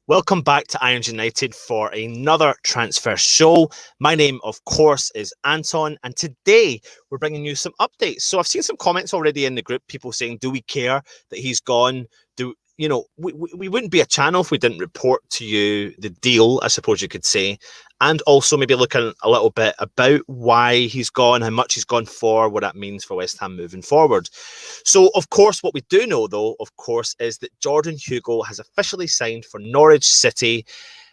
Welcome back to Irons United for another transfer show. My name, of course, is Anton, and today we're bringing you some updates. So I've seen some comments already in the group, people saying, do we care that he's gone? We wouldn't be a channel if we didn't report to you the deal, I suppose you could say, and also maybe looking a little bit about why he's gone, how much he's gone for, what that means for West Ham moving forward. So, of course, what we do know, though, of course, is that Jordan Hugill has officially signed for Norwich City,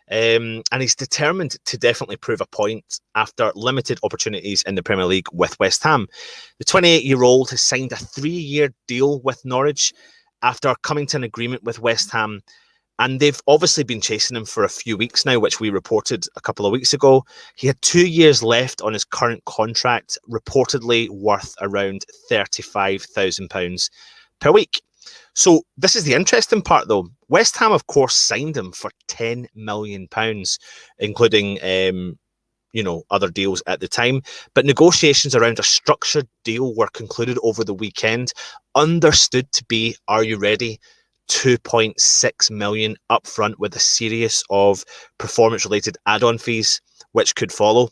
and he's determined to definitely prove a point after limited opportunities in the Premier League with West Ham. The 28-year-old has signed a 3-year deal with Norwich after coming to an agreement with West Ham. And they've obviously been chasing him for a few weeks now, which we reported a couple of weeks ago. He had 2 years left on his current contract, reportedly worth around £35,000 per week. So this is the interesting part, though. West Ham, of course, signed him for £10 million, including other deals at the time. But negotiations around a structured deal were concluded over the weekend, understood to be, are you ready, 2.6 million upfront with a series of performance-related add-on fees, which could follow.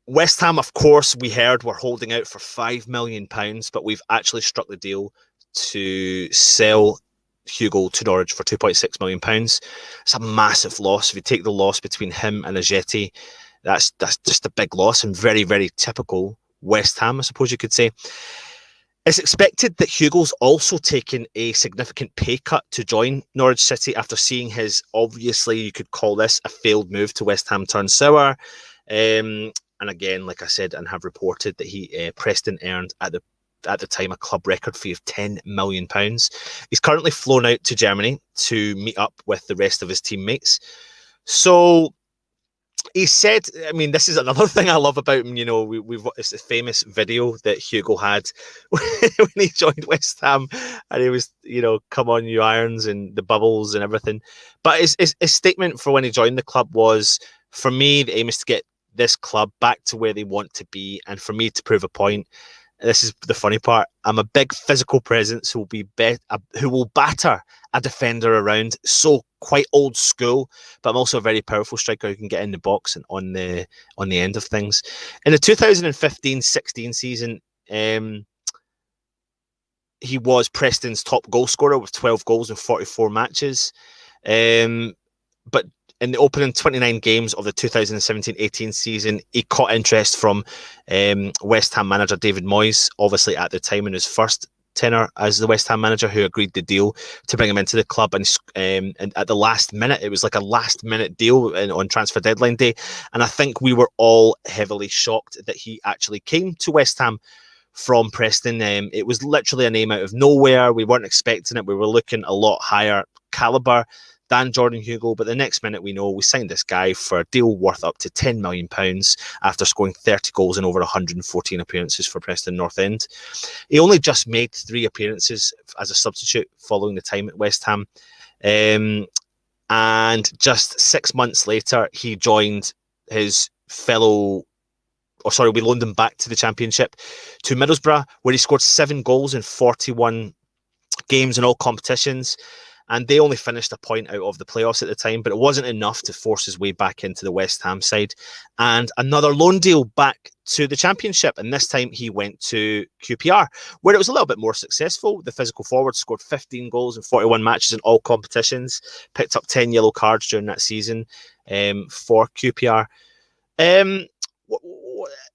West Ham, of course, we heard were holding out for £5 million, but we've actually struck the deal to sell Hugill to Norwich for £2.6 million. It's a massive loss. If you take the loss between him and Ajeti, that's just a big loss and very, very typical West Ham, I suppose you could say. It's expected that Hugill's also taken a significant pay cut to join Norwich City after seeing his, obviously, you could call this a failed move to West Ham turn sour. And again, like I said, and have reported that Preston earned at the time a club record fee of £10 million. He's currently flown out to Germany to meet up with the rest of his teammates. So he said, I mean, this is another thing I love about him. It's a famous video that Hugill had when he joined West Ham, and he was, come on, you Irons, and the bubbles and everything. But his statement for when he joined the club was, for me, the aim is to get this club back to where they want to be, and for me to prove a point. This is the funny part. I'm a big physical presence who will batter a defender around. So quite old school, but I'm also a very powerful striker who can get in the box and on the end of things. In the 2015-16 season, he was Preston's top goal scorer with 12 goals in 44 matches. But in the opening 29 games of the 2017-18 season, he caught interest from West Ham manager David Moyes, obviously at the time in his first tenure as the West Ham manager, who agreed the deal to bring him into the club. And at the last minute, it was like a last-minute deal on transfer deadline day. And I think we were all heavily shocked that he actually came to West Ham from Preston. It was literally a name out of nowhere. We weren't expecting it. We were looking a lot higher caliber than Jordan Hugill, but the next minute we signed this guy for a deal worth up to £10 million after scoring 30 goals in over 114 appearances for Preston North End. He only just made 3 appearances as a substitute following the time at West Ham. And just 6 months later, he joined his we loaned him back to the Championship to Middlesbrough, where he scored 7 goals in 41 games in all competitions. And they only finished a point out of the playoffs at the time, but it wasn't enough to force his way back into the West Ham side. And another loan deal back to the Championship, and this time he went to QPR, where it was a little bit more successful. The physical forward scored 15 goals in 41 matches in all competitions, picked up 10 yellow cards during that season for QPR. The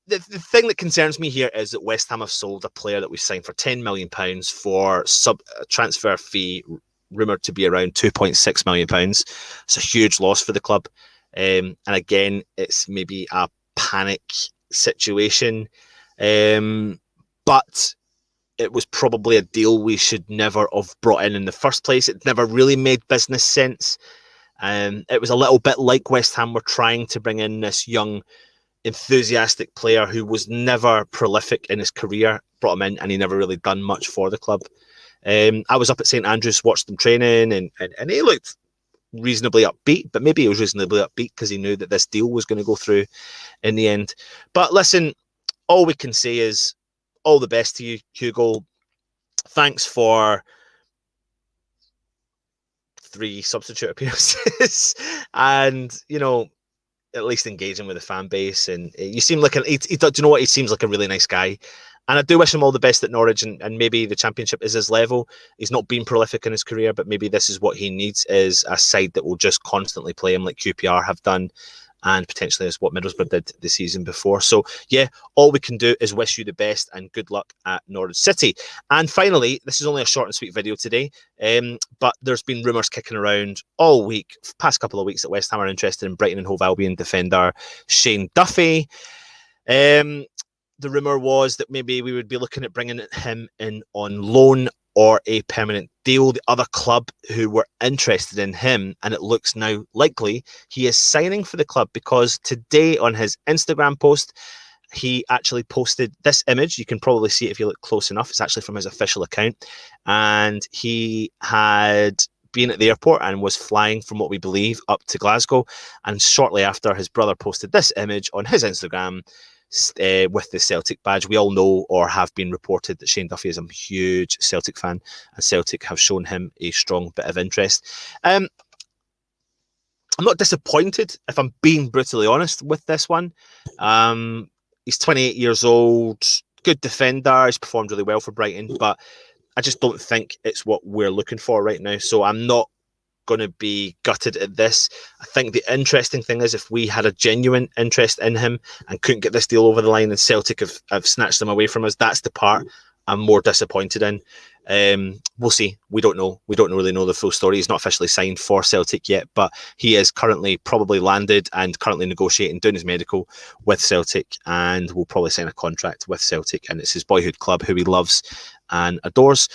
thing that concerns me here is that West Ham have sold a player that we signed for £10 million for transfer fee rumoured to be around £2.6 million. It's a huge loss for the club. And again, it's maybe a panic situation. But it was probably a deal we should never have brought in the first place. It never really made business sense. It was a little bit like West Ham were trying to bring in this young, enthusiastic player who was never prolific in his career, brought him in, and he never really done much for the club. I was up at St Andrews, watched them training, and he looked reasonably upbeat, but maybe he was reasonably upbeat because he knew that this deal was going to go through in the end. But listen, all we can say is all the best to you, Hugill. Thanks for 3 substitute appearances, and at least engaging with the fan base. And you seem like do you know what? He seems like a really nice guy. And I do wish him all the best at Norwich, and maybe the Championship is his level. He's not been prolific in his career, but maybe this is what he needs, is a side that will just constantly play him like QPR have done, and potentially is what Middlesbrough did the season before. So yeah, all we can do is wish you the best and good luck at Norwich City. And finally, this is only a short and sweet video today, but there's been rumours kicking around all week, past couple of weeks, that West Ham are interested in Brighton and Hove Albion defender Shane Duffy. The rumour was that maybe we would be looking at bringing him in on loan or a permanent deal. The other club who were interested in him, and it looks now likely he is signing for the club, because today on his Instagram post, he actually posted this image. You can probably see it if you look close enough. It's actually from his official account. And he had been at the airport and was flying, from what we believe, up to Glasgow. And shortly after, his brother posted this image on his Instagram with the Celtic badge. We all know, or have been reported, that Shane Duffy is a huge Celtic fan, and Celtic have shown him a strong bit of interest. I'm not disappointed, if I'm being brutally honest, with this one. He's 28 years old, good defender, he's performed really well for Brighton, but I just don't think it's what we're looking for right now. So I'm not going to be gutted at this. I think the interesting thing is, if we had a genuine interest in him and couldn't get this deal over the line, and Celtic have snatched him away from us, that's the part I'm more disappointed in. We'll see. We don't know. We don't really know the full story. He's not officially signed for Celtic yet, but he is currently probably landed and currently negotiating, doing his medical with Celtic, and will probably sign a contract with Celtic. And it's his boyhood club, who he loves and adores.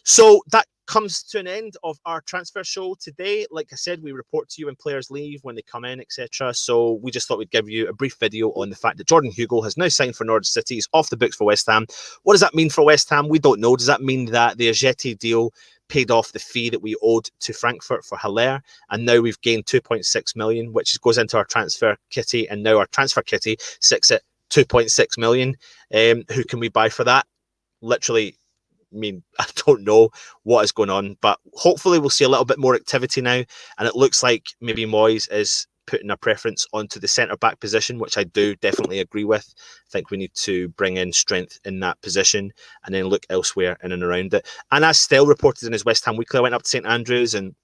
So that comes to an end of our transfer show today. Like I said, we report to you when players leave, when they come in, etc. So we just thought we'd give you a brief video on the fact that Jordan Hugill has now signed for Norwich City. He's off the books for West Ham. What does that mean for West Ham? We don't know. Does that mean that the Ajeti deal paid off the fee that we owed to Frankfurt for Haller, and now we've gained 2.6 million, which goes into our transfer kitty, and now our transfer kitty sits at 2.6 million. Who can we buy for that? Literally, I mean, I don't know what is going on, but hopefully we'll see a little bit more activity now. And it looks like maybe Moyes is putting a preference onto the centre-back position, which I do definitely agree with. I think we need to bring in strength in that position and then look elsewhere in and around it. And as Stell reported in his West Ham Weekly, I went up to St Andrews and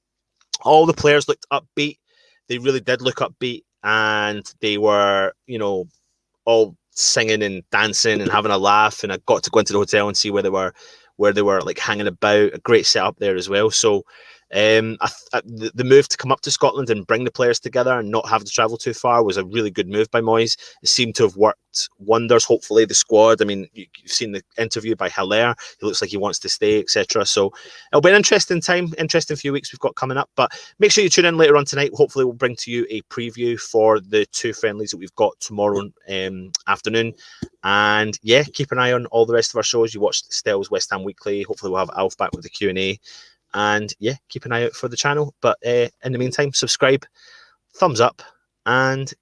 all the players looked upbeat. They really did look upbeat, and they were, all singing and dancing and having a laugh. And I got to go into the hotel and see where they were like hanging about. A great setup there as well. So the move to come up to Scotland and bring the players together and not have to travel too far was a really good move by Moyes. It seemed to have worked wonders. Hopefully the squad, I mean, you've seen the interview by Haller. He looks like he wants to stay, etc. So it'll be an interesting time, interesting few weeks we've got coming up. But make sure you tune in later on tonight. Hopefully we'll bring to you a preview for the 2 friendlies that we've got tomorrow afternoon. And yeah, keep an eye on all the rest of our shows. You watched Stell's West Ham Weekly. Hopefully we'll have Alf back with the Q&A. And yeah, keep an eye out for the channel. But in the meantime, subscribe, thumbs up, and get